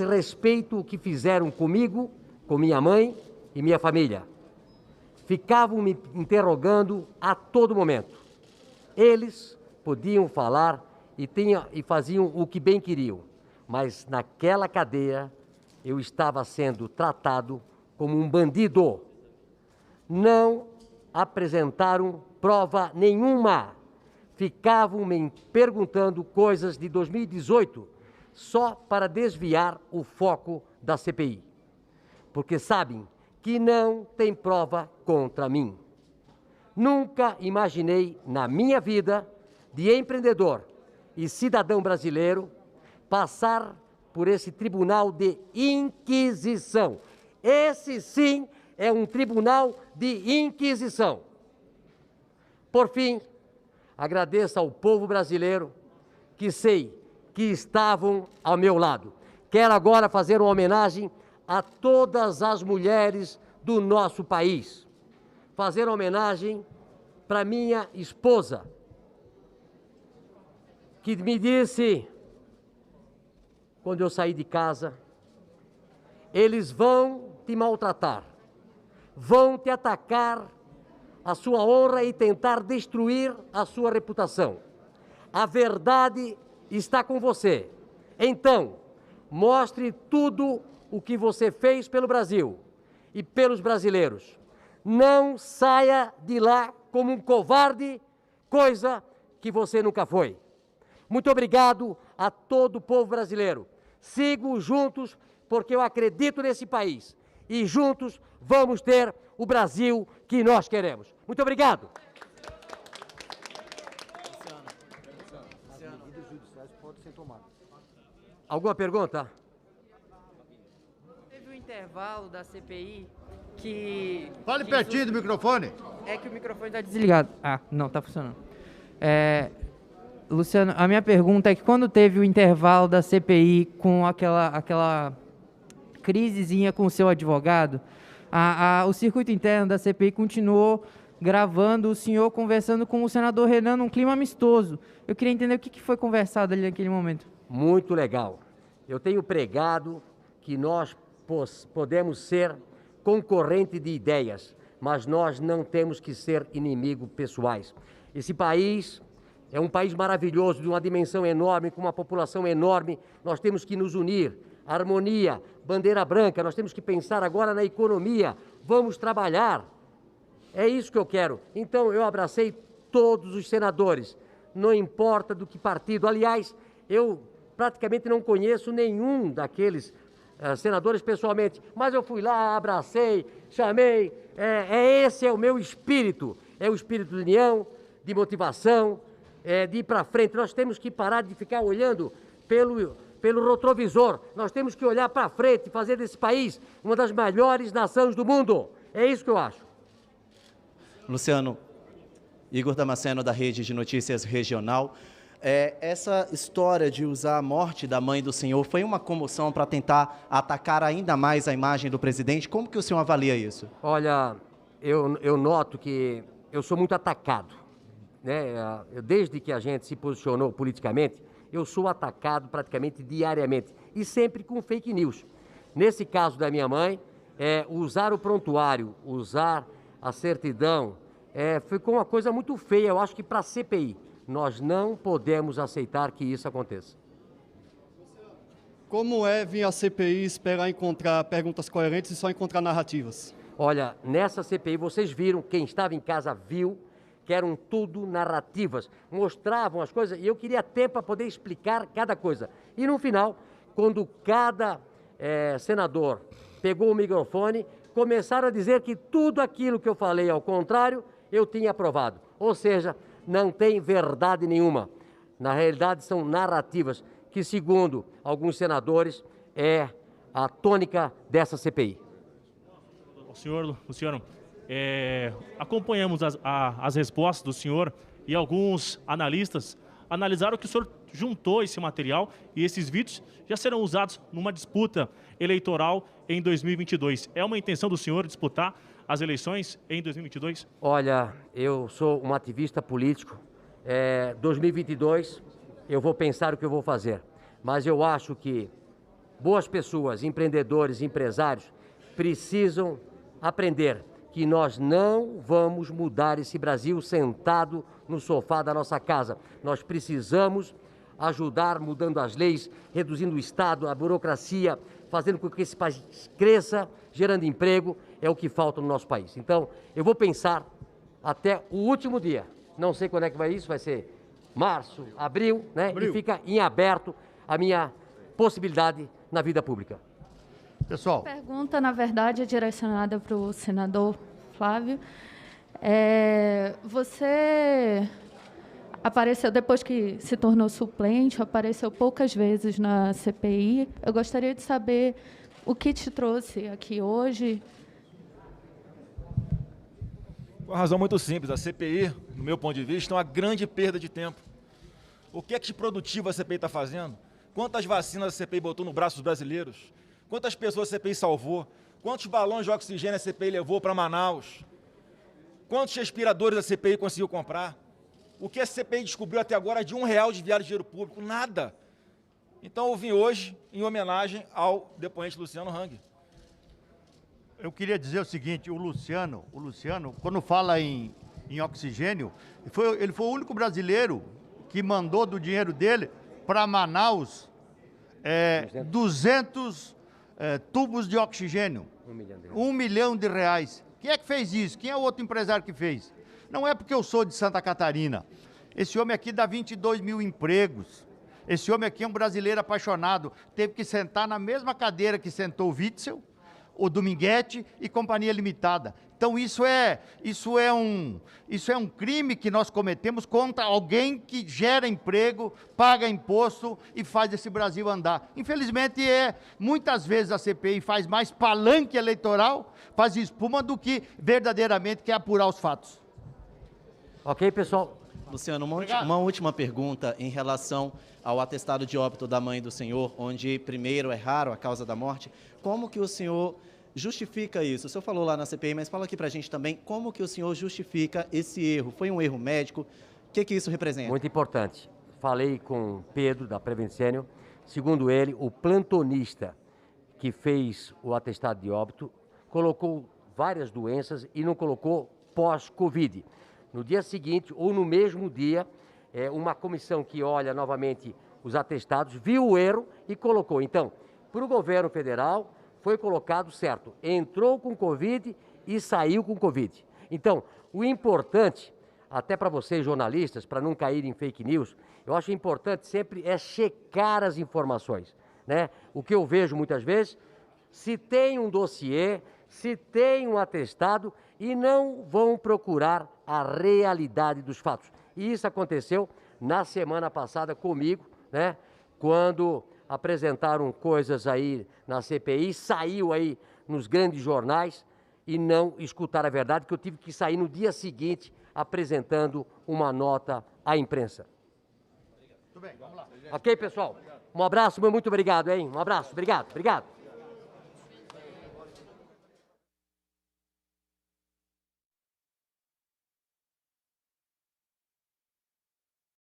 Respeito o que fizeram comigo, com minha mãe e minha família. Ficavam me interrogando a todo momento. Eles podiam falar e faziam o que bem queriam, mas naquela cadeia eu estava sendo tratado como um bandido. Não apresentaram prova nenhuma. Ficavam me perguntando coisas de 2018 só para desviar o foco da CPI. Porque sabem que não tem prova contra mim. Nunca imaginei na minha vida de empreendedor e cidadão brasileiro passar por esse tribunal de inquisição. Esse sim é um tribunal de inquisição. Por fim, agradeço ao povo brasileiro que sei que estavam ao meu lado. Quero agora fazer uma homenagem a todas as mulheres do nosso país. Fazer uma homenagem para minha esposa, que me disse, quando eu saí de casa, eles vão te maltratar, vão te atacar a sua honra e tentar destruir a sua reputação. A verdade está com você. Então, mostre tudo o que você fez pelo Brasil e pelos brasileiros. Não saia de lá como um covarde, coisa que você nunca foi. Muito obrigado a todo o povo brasileiro. Sigo juntos, porque eu acredito nesse país. E juntos vamos ter o Brasil que nós queremos. Muito obrigado. Alguma pergunta? Teve um intervalo da CPI que... Fale pertinho do microfone. É que o microfone está desligado. Ah, não, está funcionando. Luciano, a minha pergunta é que quando teve o intervalo da CPI com aquela crisezinha com o seu advogado, o circuito interno da CPI continuou gravando o senhor conversando com o senador Renan num clima amistoso. Eu queria entender o que foi conversado ali naquele momento. Muito legal. Eu tenho pregado que nós podemos ser concorrente de ideias, mas nós não temos que ser inimigos pessoais. Esse país é um país maravilhoso, de uma dimensão enorme, com uma população enorme. Nós temos que nos unir. Harmonia, bandeira branca, nós temos que pensar agora na economia. Vamos trabalhar. É isso que eu quero. Então, eu abracei todos os senadores, não importa do que partido. Aliás, eu praticamente não conheço nenhum daqueles senadores pessoalmente, mas eu fui lá, abracei, chamei. Esse é o meu espírito. É o espírito de união, de motivação, de ir para frente. Nós temos que parar de ficar olhando pelo retrovisor. Nós temos que olhar para frente e fazer desse país uma das melhores nações do mundo. É isso que eu acho. Luciano, Igor Damasceno, da Rede de Notícias Regional. Essa história de usar a morte da mãe do senhor foi uma comoção para tentar atacar ainda mais a imagem do presidente? Como que o senhor avalia isso? Olha, eu noto que eu sou muito atacado, né? Desde que a gente se posicionou politicamente, eu sou atacado praticamente diariamente e sempre com fake news. Nesse caso da minha mãe, usar o prontuário, usar a certidão, ficou uma coisa muito feia. Eu acho que para a CPI, nós não podemos aceitar que isso aconteça. Como vir à CPI esperar encontrar perguntas coerentes e só encontrar narrativas? Olha, nessa CPI, vocês viram, quem estava em casa viu, que eram tudo narrativas, mostravam as coisas, e eu queria tempo para poder explicar cada coisa. E no final, quando cada senador pegou o microfone, começaram a dizer que tudo aquilo que eu falei ao contrário, eu tinha aprovado. Ou seja, não tem verdade nenhuma. Na realidade, são narrativas que, segundo alguns senadores, é a tônica dessa CPI. Senhor Luciano, acompanhamos as respostas do senhor e alguns analistas analisaram que o senhor juntou esse material e esses vídeos já serão usados numa disputa eleitoral em 2022. É uma intenção do senhor disputar as eleições em 2022? Olha, eu sou um ativista político. 2022 eu vou pensar o que eu vou fazer. Mas eu acho que boas pessoas, empreendedores, empresários, precisam aprender que nós não vamos mudar esse Brasil sentado no sofá da nossa casa. Nós precisamos ajudar mudando as leis, reduzindo o Estado, a burocracia, fazendo com que esse país cresça, gerando emprego, é o que falta no nosso país. Então, eu vou pensar até o último dia, não sei quando é que vai isso, vai ser março, abril, né? E fica em aberto a minha possibilidade na vida pública. Pessoal, A pergunta, na verdade, é direcionada para o senador Flávio. Você apareceu, depois que se tornou suplente, apareceu poucas vezes na CPI. Eu gostaria de saber o que te trouxe aqui hoje. Por uma razão muito simples, a CPI, no meu ponto de vista, é uma grande perda de tempo. O que é que de produtivo a CPI está fazendo? Quantas vacinas a CPI botou no braço dos brasileiros? Quantas pessoas a CPI salvou? Quantos balões de oxigênio a CPI levou para Manaus? Quantos respiradores a CPI conseguiu comprar? O que a CPI descobriu até agora de R$1 desviado de dinheiro público? Nada. Então, eu vim hoje em homenagem ao depoente Luciano Hang. eu queria dizer o seguinte, o Luciano, quando fala em oxigênio, ele foi o único brasileiro que mandou do dinheiro dele para Manaus 200 tubos de oxigênio. R$1 milhão. Quem é que fez isso? Quem é o outro empresário que fez? Não é porque eu sou de Santa Catarina. Esse homem aqui dá 22 mil empregos. Esse homem aqui é um brasileiro apaixonado. Teve que sentar na mesma cadeira que sentou o Witzel, o Dominguete e Companhia Limitada. Então isso é um crime que nós cometemos contra alguém que gera emprego, paga imposto e faz esse Brasil andar. Infelizmente, muitas vezes a CPI faz mais palanque eleitoral, faz espuma do que verdadeiramente quer apurar os fatos. Ok, pessoal? Luciano, uma última pergunta em relação ao atestado de óbito da mãe do senhor, onde primeiro é raro a causa da morte. Como que o senhor justifica isso? O senhor falou lá na CPI, mas fala aqui pra gente também, como que o senhor justifica esse erro? Foi um erro médico? O que isso representa? Muito importante. Falei com Pedro, da Prevent Senior. Segundo ele, o plantonista que fez o atestado de óbito colocou várias doenças e não colocou pós-Covid. No dia seguinte, ou no mesmo dia, uma comissão que olha novamente os atestados, viu o erro e colocou. Então, para o governo federal, foi colocado certo. Entrou com Covid e saiu com Covid. Então, o importante, até para vocês jornalistas, para não cair em fake news, eu acho importante sempre checar as informações, né? O que eu vejo muitas vezes, se tem um dossiê, se tem um atestado e não vão procurar a realidade dos fatos. E isso aconteceu na semana passada comigo, né? Quando apresentaram coisas aí na CPI, saiu aí nos grandes jornais e não escutaram a verdade, que eu tive que sair no dia seguinte apresentando uma nota à imprensa. Muito bem, vamos lá. Ok, pessoal? Um abraço, muito obrigado, hein? Um abraço, obrigado.